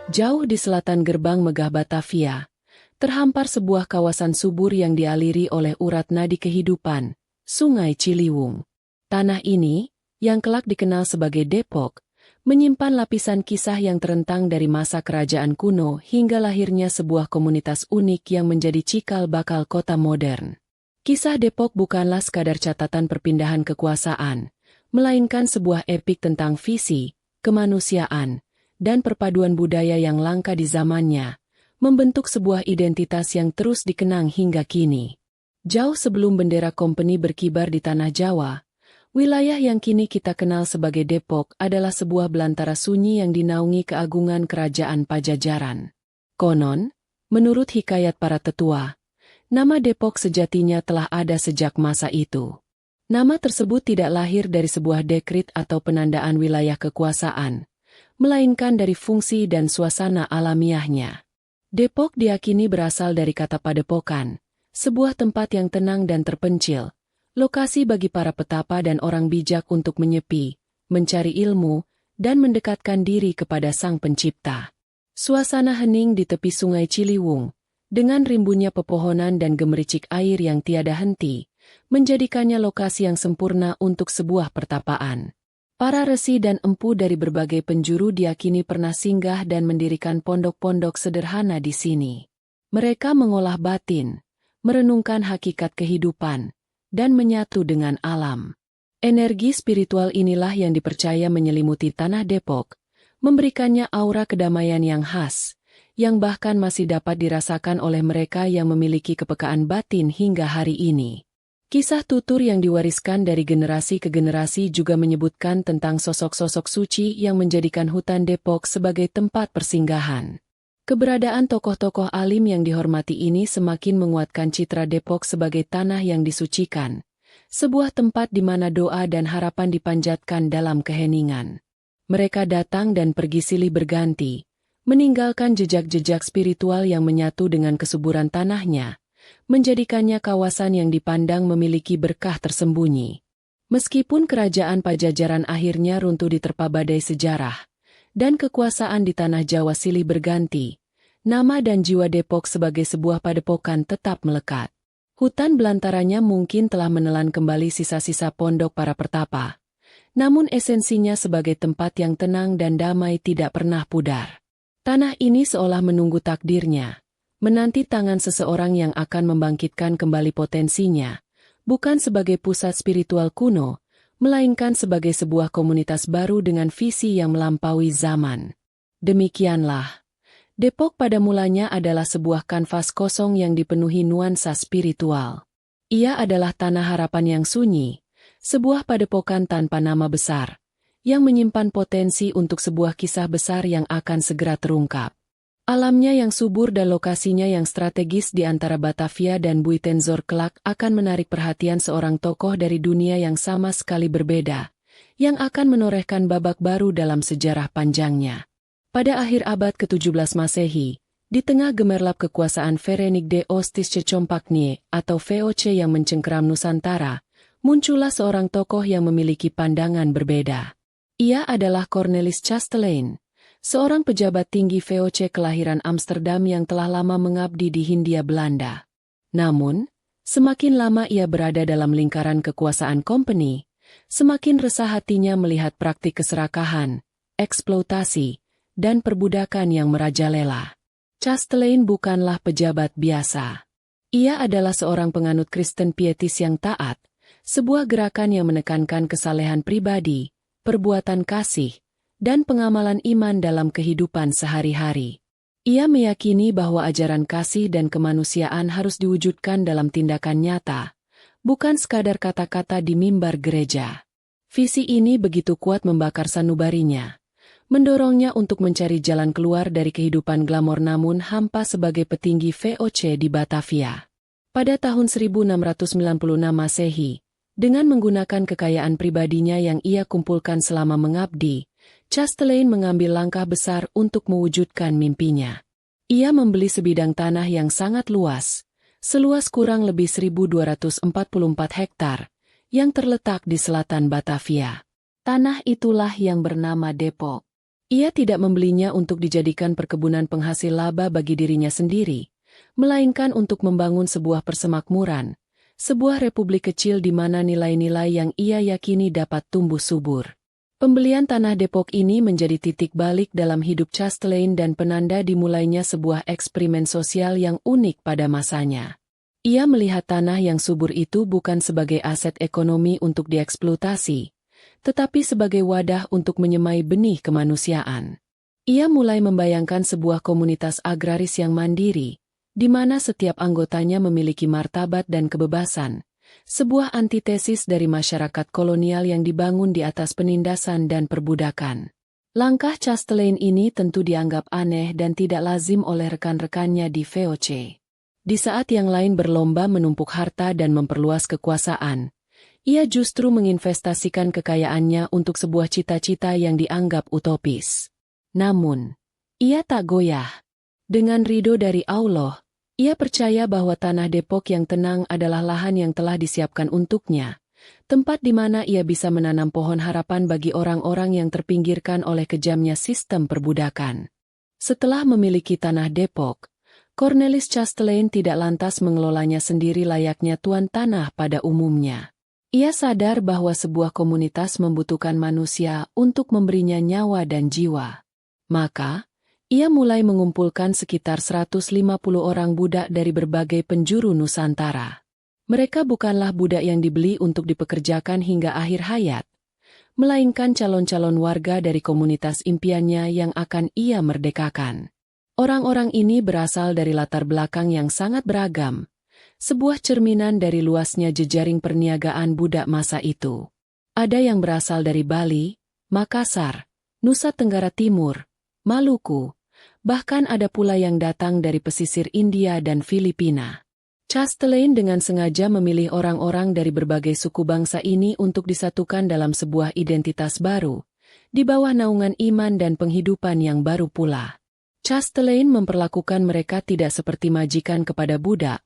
Jauh di selatan gerbang megah Batavia, terhampar sebuah kawasan subur yang dialiri oleh urat nadi kehidupan, Sungai Ciliwung. Tanah ini, yang kelak dikenal sebagai Depok, menyimpan lapisan kisah yang terentang dari masa kerajaan kuno hingga lahirnya sebuah komunitas unik yang menjadi cikal bakal kota modern. Kisah Depok bukanlah sekadar catatan perpindahan kekuasaan, melainkan sebuah epik tentang visi, kemanusiaan, dan perpaduan budaya yang langka di zamannya, membentuk sebuah identitas yang terus dikenang hingga kini. Jauh sebelum bendera kompeni berkibar di tanah Jawa, wilayah yang kini kita kenal sebagai Depok adalah sebuah belantara sunyi yang dinaungi keagungan kerajaan Pajajaran. Konon, menurut hikayat para tetua, nama Depok sejatinya telah ada sejak masa itu. Nama tersebut tidak lahir dari sebuah dekrit atau penandaan wilayah kekuasaan, melainkan dari fungsi dan suasana alamiahnya. Depok diyakini berasal dari kata padepokan, sebuah tempat yang tenang dan terpencil, lokasi bagi para petapa dan orang bijak untuk menyepi, mencari ilmu, dan mendekatkan diri kepada Sang Pencipta. Suasana hening di tepi Sungai Ciliwung, dengan rimbunnya pepohonan dan gemericik air yang tiada henti, menjadikannya lokasi yang sempurna untuk sebuah pertapaan. Para resi dan empu dari berbagai penjuru diyakini pernah singgah dan mendirikan pondok-pondok sederhana di sini. Mereka mengolah batin, merenungkan hakikat kehidupan, dan menyatu dengan alam. Energi spiritual inilah yang dipercaya menyelimuti tanah Depok, memberikannya aura kedamaian yang khas, yang bahkan masih dapat dirasakan oleh mereka yang memiliki kepekaan batin hingga hari ini. Kisah tutur yang diwariskan dari generasi ke generasi juga menyebutkan tentang sosok-sosok suci yang menjadikan hutan Depok sebagai tempat persinggahan. Keberadaan tokoh-tokoh alim yang dihormati ini semakin menguatkan citra Depok sebagai tanah yang disucikan, sebuah tempat di mana doa dan harapan dipanjatkan dalam keheningan. Mereka datang dan pergi silih berganti, meninggalkan jejak-jejak spiritual yang menyatu dengan kesuburan tanahnya, menjadikannya kawasan yang dipandang memiliki berkah tersembunyi. Meskipun kerajaan Pajajaran akhirnya runtuh diterpa badai sejarah, dan kekuasaan di tanah Jawa silih berganti, nama dan jiwa Depok sebagai sebuah padepokan tetap melekat. Hutan belantaranya mungkin telah menelan kembali sisa-sisa pondok para pertapa, namun esensinya sebagai tempat yang tenang dan damai tidak pernah pudar. Tanah ini seolah menunggu takdirnya, menanti tangan seseorang yang akan membangkitkan kembali potensinya, bukan sebagai pusat spiritual kuno, melainkan sebagai sebuah komunitas baru dengan visi yang melampaui zaman. Demikianlah, Depok pada mulanya adalah sebuah kanvas kosong yang dipenuhi nuansa spiritual. Ia adalah tanah harapan yang sunyi, sebuah padepokan tanpa nama besar, yang menyimpan potensi untuk sebuah kisah besar yang akan segera terungkap. Alamnya yang subur dan lokasinya yang strategis di antara Batavia dan Buitenzorg kelak akan menarik perhatian seorang tokoh dari dunia yang sama sekali berbeda, yang akan menorehkan babak baru dalam sejarah panjangnya. Pada akhir abad ke-17 Masehi, di tengah gemerlap kekuasaan Verenik de Ostische Compagnie atau VOC yang mencengkeram Nusantara, muncullah seorang tokoh yang memiliki pandangan berbeda. Ia adalah Cornelis Chastelain, seorang pejabat tinggi VOC kelahiran Amsterdam yang telah lama mengabdi di Hindia Belanda. Namun, semakin lama ia berada dalam lingkaran kekuasaan kompeni, semakin resah hatinya melihat praktik keserakahan, eksploitasi, dan perbudakan yang merajalela. Chastelain bukanlah pejabat biasa. Ia adalah seorang penganut Kristen pietis yang taat, sebuah gerakan yang menekankan kesalehan pribadi, perbuatan kasih, dan pengamalan iman dalam kehidupan sehari-hari. Ia meyakini bahwa ajaran kasih dan kemanusiaan harus diwujudkan dalam tindakan nyata, bukan sekadar kata-kata di mimbar gereja. Visi ini begitu kuat membakar sanubarinya, mendorongnya untuk mencari jalan keluar dari kehidupan glamor namun hampa sebagai petinggi VOC di Batavia. Pada tahun 1696 Masehi, dengan menggunakan kekayaan pribadinya yang ia kumpulkan selama mengabdi, Chastelain mengambil langkah besar untuk mewujudkan mimpinya. Ia membeli sebidang tanah yang sangat luas, seluas kurang lebih 1.244 hektar, yang terletak di selatan Batavia. Tanah itulah yang bernama Depok. Ia tidak membelinya untuk dijadikan perkebunan penghasil laba bagi dirinya sendiri, melainkan untuk membangun sebuah persemakmuran, sebuah republik kecil di mana nilai-nilai yang ia yakini dapat tumbuh subur. Pembelian tanah Depok ini menjadi titik balik dalam hidup Chastelain dan penanda dimulainya sebuah eksperimen sosial yang unik pada masanya. Ia melihat tanah yang subur itu bukan sebagai aset ekonomi untuk dieksploitasi, tetapi sebagai wadah untuk menyemai benih kemanusiaan. Ia mulai membayangkan sebuah komunitas agraris yang mandiri, di mana setiap anggotanya memiliki martabat dan kebebasan, sebuah antitesis dari masyarakat kolonial yang dibangun di atas penindasan dan perbudakan. Langkah Chastelain ini tentu dianggap aneh dan tidak lazim oleh rekan-rekannya di VOC. Di saat yang lain berlomba menumpuk harta dan memperluas kekuasaan, ia justru menginvestasikan kekayaannya untuk sebuah cita-cita yang dianggap utopis. Namun, ia tak goyah. Dengan ridho dari Allah, ia percaya bahwa tanah Depok yang tenang adalah lahan yang telah disiapkan untuknya, tempat di mana ia bisa menanam pohon harapan bagi orang-orang yang terpinggirkan oleh kejamnya sistem perbudakan. Setelah memiliki tanah Depok, Cornelis Chastelain tidak lantas mengelolanya sendiri layaknya tuan tanah pada umumnya. Ia sadar bahwa sebuah komunitas membutuhkan manusia untuk memberinya nyawa dan jiwa. Maka, ia mulai mengumpulkan sekitar 150 orang budak dari berbagai penjuru Nusantara. Mereka bukanlah budak yang dibeli untuk dipekerjakan hingga akhir hayat, melainkan calon-calon warga dari komunitas impiannya yang akan ia merdekakan. Orang-orang ini berasal dari latar belakang yang sangat beragam, sebuah cerminan dari luasnya jejaring perniagaan budak masa itu. Ada yang berasal dari Bali, Makassar, Nusa Tenggara Timur, Maluku, bahkan ada pula yang datang dari pesisir India dan Filipina. Chastelain dengan sengaja memilih orang-orang dari berbagai suku bangsa ini untuk disatukan dalam sebuah identitas baru, di bawah naungan iman dan penghidupan yang baru pula. Chastelain memperlakukan mereka tidak seperti majikan kepada budak,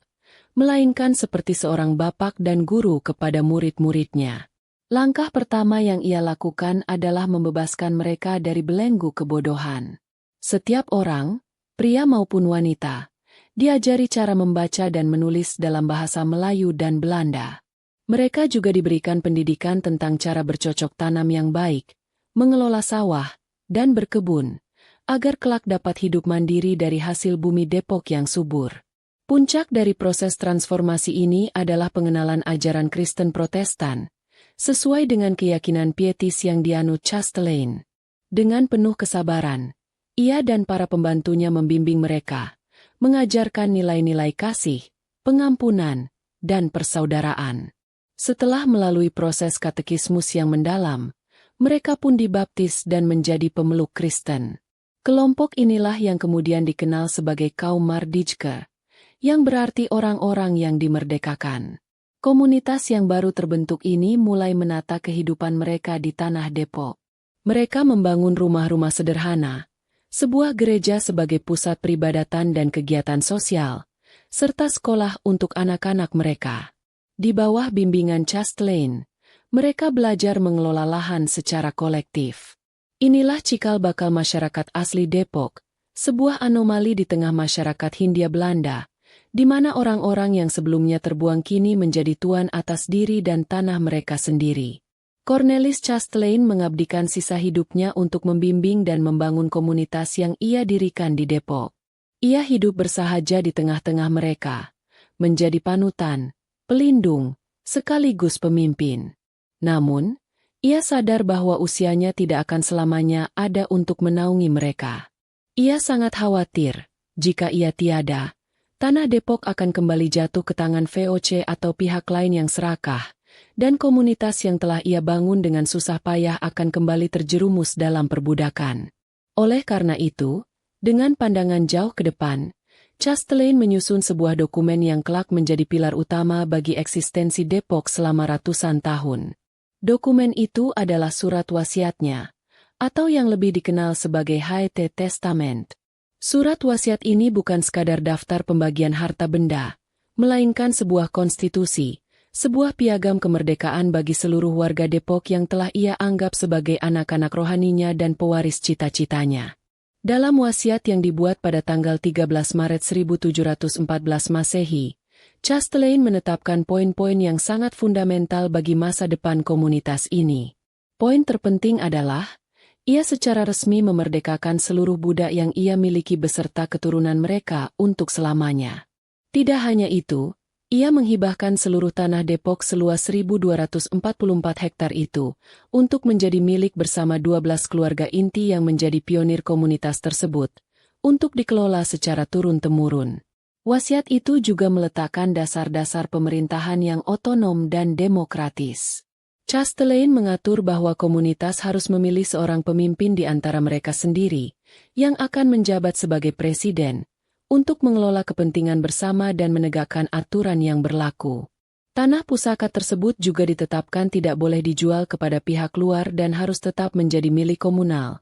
melainkan seperti seorang bapak dan guru kepada murid-muridnya. Langkah pertama yang ia lakukan adalah membebaskan mereka dari belenggu kebodohan. Setiap orang, pria maupun wanita, diajari cara membaca dan menulis dalam bahasa Melayu dan Belanda. Mereka juga diberikan pendidikan tentang cara bercocok tanam yang baik, mengelola sawah, dan berkebun, agar kelak dapat hidup mandiri dari hasil bumi Depok yang subur. Puncak dari proses transformasi ini adalah pengenalan ajaran Kristen Protestan, sesuai dengan keyakinan pietis yang dianut Chastelain. Dengan penuh kesabaran, ia dan para pembantunya membimbing mereka, mengajarkan nilai-nilai kasih, pengampunan, dan persaudaraan. Setelah melalui proses katekismus yang mendalam, mereka pun dibaptis dan menjadi pemeluk Kristen. Kelompok inilah yang kemudian dikenal sebagai kaum Mardijke, yang berarti orang-orang yang dimerdekakan. Komunitas yang baru terbentuk ini mulai menata kehidupan mereka di tanah Depok. Mereka membangun rumah-rumah sederhana, sebuah gereja sebagai pusat peribadatan dan kegiatan sosial, serta sekolah untuk anak-anak mereka. Di bawah bimbingan Chastelain, mereka belajar mengelola lahan secara kolektif. Inilah cikal bakal masyarakat asli Depok, sebuah anomali di tengah masyarakat Hindia Belanda, di mana orang-orang yang sebelumnya terbuang kini menjadi tuan atas diri dan tanah mereka sendiri. Cornelis Chastelain mengabdikan sisa hidupnya untuk membimbing dan membangun komunitas yang ia dirikan di Depok. Ia hidup bersahaja di tengah-tengah mereka, menjadi panutan, pelindung, sekaligus pemimpin. Namun, ia sadar bahwa usianya tidak akan selamanya ada untuk menaungi mereka. Ia sangat khawatir, jika ia tiada, tanah Depok akan kembali jatuh ke tangan VOC atau pihak lain yang serakah, dan komunitas yang telah ia bangun dengan susah payah akan kembali terjerumus dalam perbudakan. Oleh karena itu, dengan pandangan jauh ke depan, Chastelain menyusun sebuah dokumen yang kelak menjadi pilar utama bagi eksistensi Depok selama ratusan tahun. Dokumen itu adalah surat wasiatnya, atau yang lebih dikenal sebagai Haete Testament. Surat wasiat ini bukan sekadar daftar pembagian harta benda, melainkan sebuah konstitusi, sebuah piagam kemerdekaan bagi seluruh warga Depok yang telah ia anggap sebagai anak-anak rohaninya dan pewaris cita-citanya. Dalam wasiat yang dibuat pada tanggal 13 Maret 1714 Masehi, Chastelain menetapkan poin-poin yang sangat fundamental bagi masa depan komunitas ini. Poin terpenting adalah, ia secara resmi memerdekakan seluruh budak yang ia miliki beserta keturunan mereka untuk selamanya. Tidak hanya itu, ia menghibahkan seluruh tanah Depok seluas 1.244 hektar itu untuk menjadi milik bersama 12 keluarga inti yang menjadi pionir komunitas tersebut, untuk dikelola secara turun-temurun. Wasiat itu juga meletakkan dasar-dasar pemerintahan yang otonom dan demokratis. Chastelain mengatur bahwa komunitas harus memilih seorang pemimpin di antara mereka sendiri, yang akan menjabat sebagai presiden, untuk mengelola kepentingan bersama dan menegakkan aturan yang berlaku. Tanah pusaka tersebut juga ditetapkan tidak boleh dijual kepada pihak luar dan harus tetap menjadi milik komunal,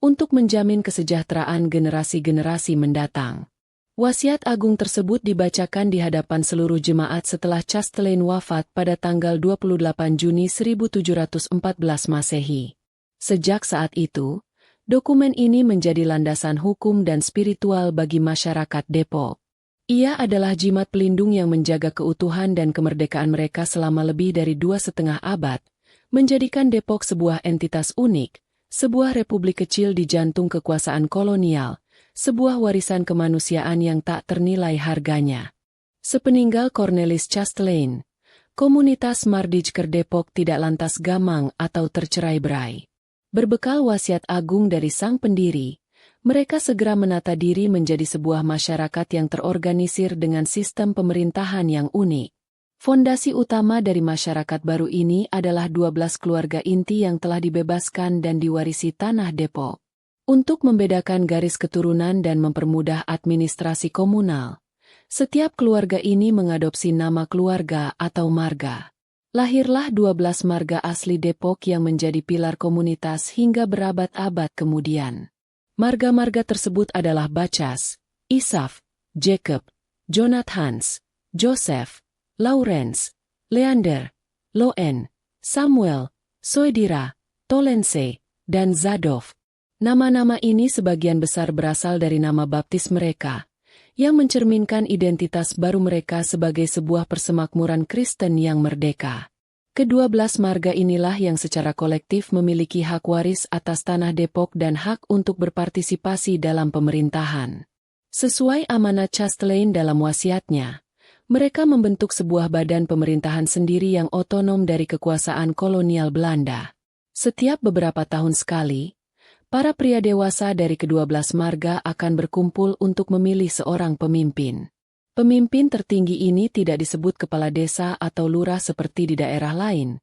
untuk menjamin kesejahteraan generasi-generasi mendatang. Wasiat agung tersebut dibacakan di hadapan seluruh jemaat setelah Chastelain wafat pada tanggal 28 Juni 1714 Masehi. Sejak saat itu, dokumen ini menjadi landasan hukum dan spiritual bagi masyarakat Depok. Ia adalah jimat pelindung yang menjaga keutuhan dan kemerdekaan mereka selama lebih dari 2,5 abad, menjadikan Depok sebuah entitas unik, sebuah republik kecil di jantung kekuasaan kolonial, sebuah warisan kemanusiaan yang tak ternilai harganya. Sepeninggal Cornelis Chastelain, komunitas Mardijker Depok tidak lantas gamang atau tercerai-berai. Berbekal wasiat agung dari sang pendiri, mereka segera menata diri menjadi sebuah masyarakat yang terorganisir dengan sistem pemerintahan yang unik. Fondasi utama dari masyarakat baru ini adalah 12 keluarga inti yang telah dibebaskan dan diwarisi tanah Depok. Untuk membedakan garis keturunan dan mempermudah administrasi komunal, setiap keluarga ini mengadopsi nama keluarga atau marga. Lahirlah 12 marga asli Depok yang menjadi pilar komunitas hingga berabad-abad kemudian. Marga-marga tersebut adalah Bacas, Isaf, Jacob, Jonathans, Joseph, Lawrence, Leander, Loen, Samuel, Soedira, Tolense, dan Zadov. Nama-nama ini sebagian besar berasal dari nama baptis mereka, yang mencerminkan identitas baru mereka sebagai sebuah persemakmuran Kristen yang merdeka. Ke-12 marga inilah yang secara kolektif memiliki hak waris atas tanah Depok dan hak untuk berpartisipasi dalam pemerintahan. Sesuai amanat Chastelain dalam wasiatnya, mereka membentuk sebuah badan pemerintahan sendiri yang otonom dari kekuasaan kolonial Belanda. Setiap beberapa tahun sekali, para pria dewasa dari ke-12 marga akan berkumpul untuk memilih seorang pemimpin. Pemimpin tertinggi ini tidak disebut kepala desa atau lurah seperti di daerah lain,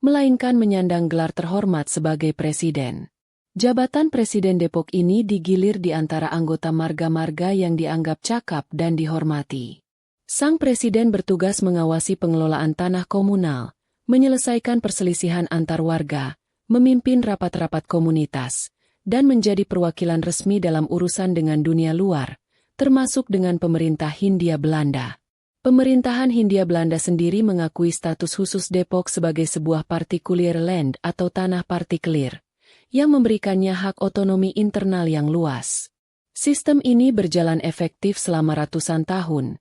melainkan menyandang gelar terhormat sebagai presiden. Jabatan presiden Depok ini digilir di antara anggota marga-marga yang dianggap cakap dan dihormati. Sang presiden bertugas mengawasi pengelolaan tanah komunal, menyelesaikan perselisihan antar warga, memimpin rapat-rapat komunitas, dan menjadi perwakilan resmi dalam urusan dengan dunia luar, termasuk dengan pemerintah Hindia Belanda. Pemerintahan Hindia Belanda sendiri mengakui status khusus Depok sebagai sebuah partikulier land atau tanah partikelir, yang memberikannya hak otonomi internal yang luas. Sistem ini berjalan efektif selama ratusan tahun,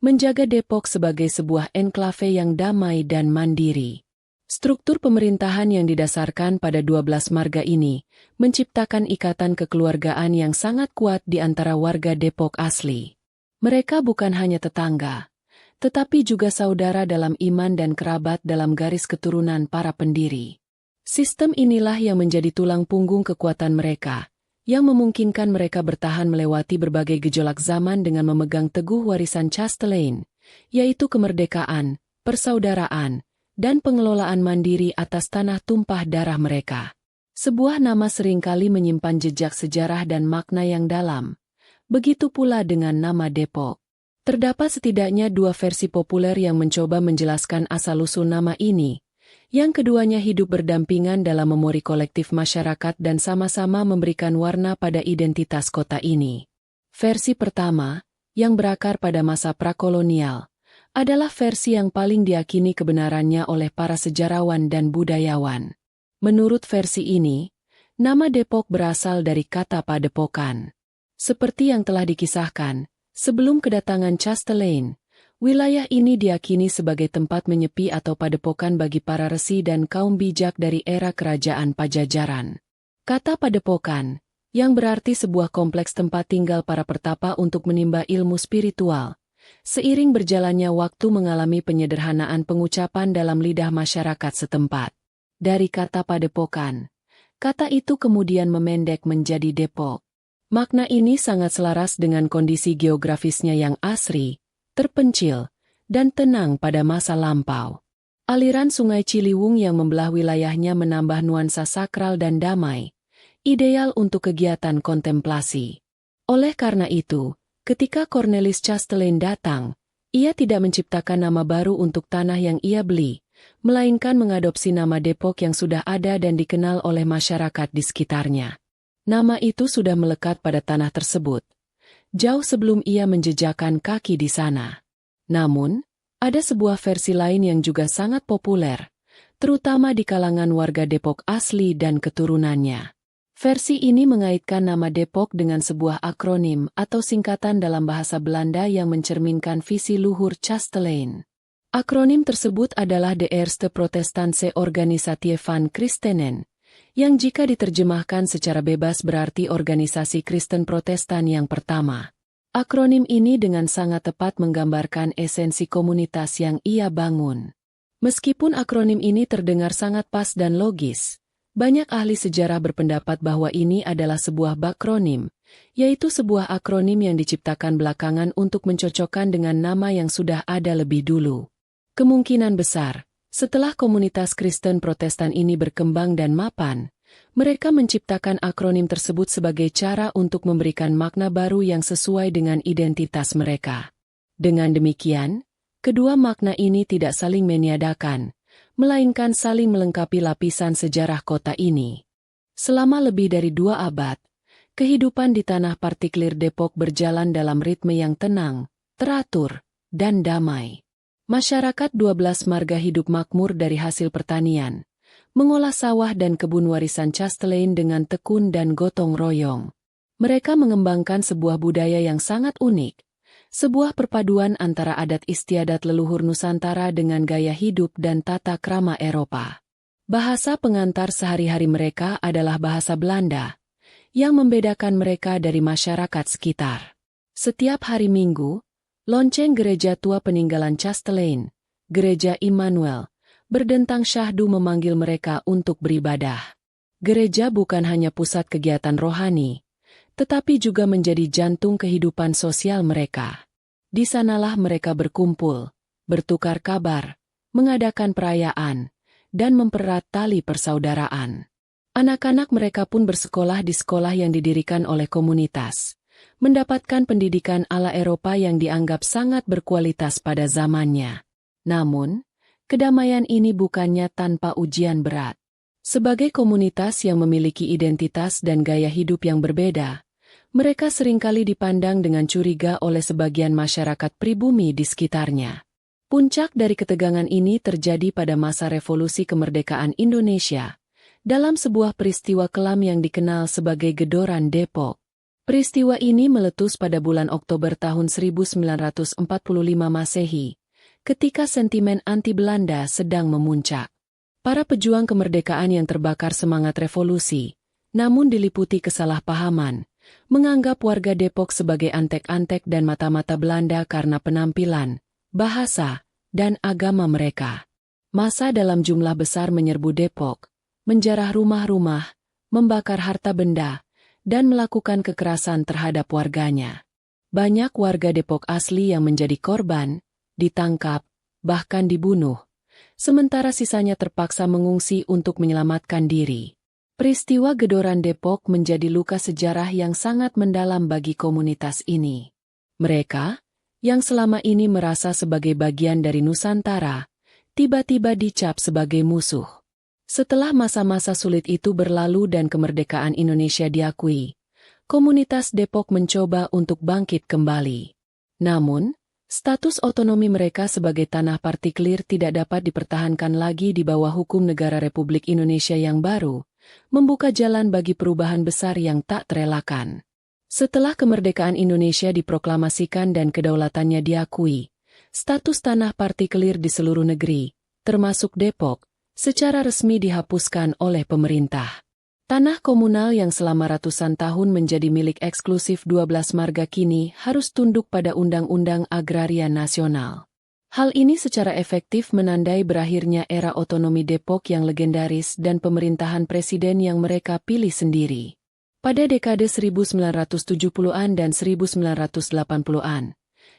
menjaga Depok sebagai sebuah enklave yang damai dan mandiri. Struktur pemerintahan yang didasarkan pada 12 marga ini menciptakan ikatan kekeluargaan yang sangat kuat di antara warga Depok asli. Mereka bukan hanya tetangga, tetapi juga saudara dalam iman dan kerabat dalam garis keturunan para pendiri. Sistem inilah yang menjadi tulang punggung kekuatan mereka, yang memungkinkan mereka bertahan melewati berbagai gejolak zaman dengan memegang teguh warisan Chastelain, yaitu kemerdekaan, persaudaraan, dan pengelolaan mandiri atas tanah tumpah darah mereka. Sebuah nama seringkali menyimpan jejak sejarah dan makna yang dalam. Begitu pula dengan nama Depok. Terdapat setidaknya 2 versi populer yang mencoba menjelaskan asal-usul nama ini. Yang keduanya hidup berdampingan dalam memori kolektif masyarakat dan sama-sama memberikan warna pada identitas kota ini. Versi pertama, yang berakar pada masa prakolonial, adalah versi yang paling diyakini kebenarannya oleh para sejarawan dan budayawan. Menurut versi ini, nama Depok berasal dari kata padepokan. Seperti yang telah dikisahkan, sebelum kedatangan Chastelain, wilayah ini diyakini sebagai tempat menyepi atau padepokan bagi para resi dan kaum bijak dari era kerajaan Pajajaran. Kata padepokan, yang berarti sebuah kompleks tempat tinggal para pertapa untuk menimba ilmu spiritual, seiring berjalannya waktu mengalami penyederhanaan pengucapan dalam lidah masyarakat setempat. Dari kata padepokan, kata itu kemudian memendek menjadi Depok. Makna ini sangat selaras dengan kondisi geografisnya yang asri, terpencil, dan tenang pada masa lampau. Aliran Sungai Ciliwung yang membelah wilayahnya menambah nuansa sakral dan damai, ideal untuk kegiatan kontemplasi. Oleh karena itu, ketika Cornelis Chastelain datang, ia tidak menciptakan nama baru untuk tanah yang ia beli, melainkan mengadopsi nama Depok yang sudah ada dan dikenal oleh masyarakat di sekitarnya. Nama itu sudah melekat pada tanah tersebut, jauh sebelum ia menjejakkan kaki di sana. Namun, ada sebuah versi lain yang juga sangat populer, terutama di kalangan warga Depok asli dan keturunannya. Versi ini mengaitkan nama Depok dengan sebuah akronim atau singkatan dalam bahasa Belanda yang mencerminkan visi luhur Chastelain. Akronim tersebut adalah De Eerste Protestantse Organisatie van Christenen, yang jika diterjemahkan secara bebas berarti organisasi Kristen Protestan yang pertama. Akronim ini dengan sangat tepat menggambarkan esensi komunitas yang ia bangun. Meskipun akronim ini terdengar sangat pas dan logis, banyak ahli sejarah berpendapat bahwa ini adalah sebuah bakronim, yaitu sebuah akronim yang diciptakan belakangan untuk mencocokkan dengan nama yang sudah ada lebih dulu. Kemungkinan besar, setelah komunitas Kristen Protestan ini berkembang dan mapan, mereka menciptakan akronim tersebut sebagai cara untuk memberikan makna baru yang sesuai dengan identitas mereka. Dengan demikian, kedua makna ini tidak saling meniadakan, melainkan saling melengkapi lapisan sejarah kota ini. Selama lebih dari 2 abad, kehidupan di tanah partiklir Depok berjalan dalam ritme yang tenang, teratur, dan damai. Masyarakat 12 marga hidup makmur dari hasil pertanian, mengolah sawah dan kebun warisan Chastelain dengan tekun dan gotong royong. Mereka mengembangkan sebuah budaya yang sangat unik, sebuah perpaduan antara adat istiadat leluhur Nusantara dengan gaya hidup dan tata krama Eropa. Bahasa pengantar sehari-hari mereka adalah bahasa Belanda, yang membedakan mereka dari masyarakat sekitar. Setiap hari Minggu, lonceng gereja tua peninggalan Chastelain, Gereja Immanuel, berdentang syahdu memanggil mereka untuk beribadah. Gereja bukan hanya pusat kegiatan rohani, tetapi juga menjadi jantung kehidupan sosial mereka. Di sanalah mereka berkumpul, bertukar kabar, mengadakan perayaan, dan mempererat tali persaudaraan. Anak-anak mereka pun bersekolah di sekolah yang didirikan oleh komunitas, mendapatkan pendidikan ala Eropa yang dianggap sangat berkualitas pada zamannya. Namun, kedamaian ini bukannya tanpa ujian berat. Sebagai komunitas yang memiliki identitas dan gaya hidup yang berbeda, mereka seringkali dipandang dengan curiga oleh sebagian masyarakat pribumi di sekitarnya. Puncak dari ketegangan ini terjadi pada masa revolusi kemerdekaan Indonesia, dalam sebuah peristiwa kelam yang dikenal sebagai Gedoran Depok. Peristiwa ini meletus pada bulan Oktober tahun 1945 Masehi, ketika sentimen anti-Belanda sedang memuncak. Para pejuang kemerdekaan yang terbakar semangat revolusi, namun diliputi kesalahpahaman, menganggap warga Depok sebagai antek-antek dan mata-mata Belanda karena penampilan, bahasa, dan agama mereka. Massa dalam jumlah besar menyerbu Depok, menjarah rumah-rumah, membakar harta benda, dan melakukan kekerasan terhadap warganya. Banyak warga Depok asli yang menjadi korban, ditangkap, bahkan dibunuh, sementara sisanya terpaksa mengungsi untuk menyelamatkan diri. Peristiwa Gedoran Depok menjadi luka sejarah yang sangat mendalam bagi komunitas ini. Mereka, yang selama ini merasa sebagai bagian dari Nusantara, tiba-tiba dicap sebagai musuh. Setelah masa-masa sulit itu berlalu dan kemerdekaan Indonesia diakui, komunitas Depok mencoba untuk bangkit kembali. Namun, Status otonomi mereka sebagai tanah partikelir tidak dapat dipertahankan lagi di bawah hukum negara Republik Indonesia yang baru, membuka jalan bagi perubahan besar yang tak terelakkan. Setelah kemerdekaan Indonesia diproklamasikan dan kedaulatannya diakui, status tanah partikelir di seluruh negeri, termasuk Depok, secara resmi dihapuskan oleh pemerintah. Tanah komunal yang selama ratusan tahun menjadi milik eksklusif 12 marga kini harus tunduk pada Undang-Undang Agraria Nasional. Hal ini secara efektif menandai berakhirnya era otonomi Depok yang legendaris dan pemerintahan presiden yang mereka pilih sendiri. Pada dekade 1970-an dan 1980-an,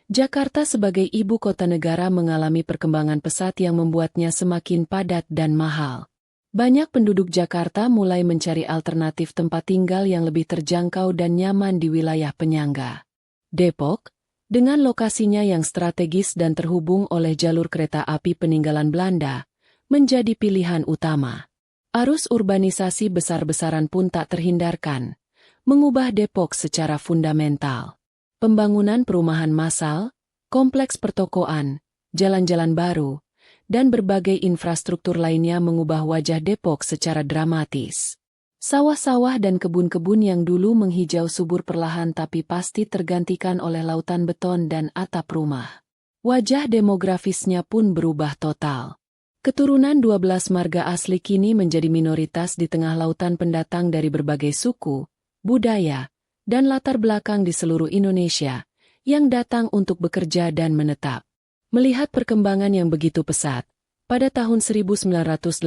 Jakarta sebagai ibu kota negara mengalami perkembangan pesat yang membuatnya semakin padat dan mahal. Banyak penduduk Jakarta mulai mencari alternatif tempat tinggal yang lebih terjangkau dan nyaman di wilayah penyangga. Depok, dengan lokasinya yang strategis dan terhubung oleh jalur kereta api peninggalan Belanda, menjadi pilihan utama. Arus urbanisasi besar-besaran pun tak terhindarkan, mengubah Depok secara fundamental. Pembangunan perumahan massal, kompleks pertokoan, jalan-jalan baru, dan berbagai infrastruktur lainnya mengubah wajah Depok secara dramatis. Sawah-sawah dan kebun-kebun yang dulu menghijau subur perlahan tapi pasti tergantikan oleh lautan beton dan atap rumah. Wajah demografisnya pun berubah total. Keturunan 12 marga asli kini menjadi minoritas di tengah lautan pendatang dari berbagai suku, budaya, dan latar belakang di seluruh Indonesia, yang datang untuk bekerja dan menetap. Melihat perkembangan yang begitu pesat, pada tahun 1982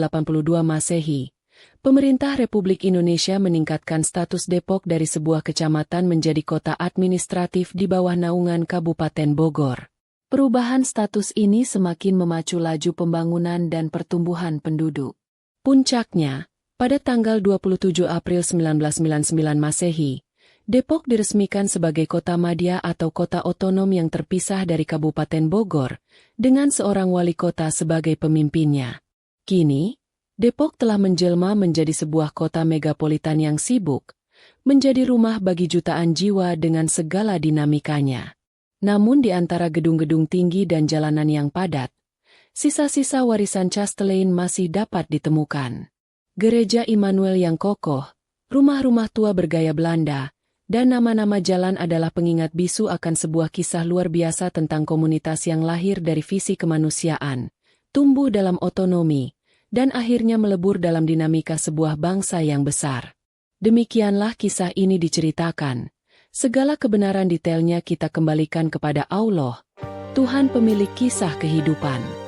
Masehi, pemerintah Republik Indonesia meningkatkan status Depok dari sebuah kecamatan menjadi kota administratif di bawah naungan Kabupaten Bogor. Perubahan status ini semakin memacu laju pembangunan dan pertumbuhan penduduk. Puncaknya, pada tanggal 27 April 1999 Masehi, Depok diresmikan sebagai kota madya atau kota otonom yang terpisah dari Kabupaten Bogor, dengan seorang wali kota sebagai pemimpinnya. Kini, Depok telah menjelma menjadi sebuah kota megapolitan yang sibuk, menjadi rumah bagi jutaan jiwa dengan segala dinamikanya. Namun di antara gedung-gedung tinggi dan jalanan yang padat, sisa-sisa warisan Chastelain masih dapat ditemukan. Gereja Immanuel yang kokoh, rumah-rumah tua bergaya Belanda, dan nama-nama jalan adalah pengingat bisu akan sebuah kisah luar biasa tentang komunitas yang lahir dari visi kemanusiaan, tumbuh dalam otonomi, dan akhirnya melebur dalam dinamika sebuah bangsa yang besar. Demikianlah kisah ini diceritakan. Segala kebenaran detailnya kita kembalikan kepada Allah, Tuhan pemilik kisah kehidupan.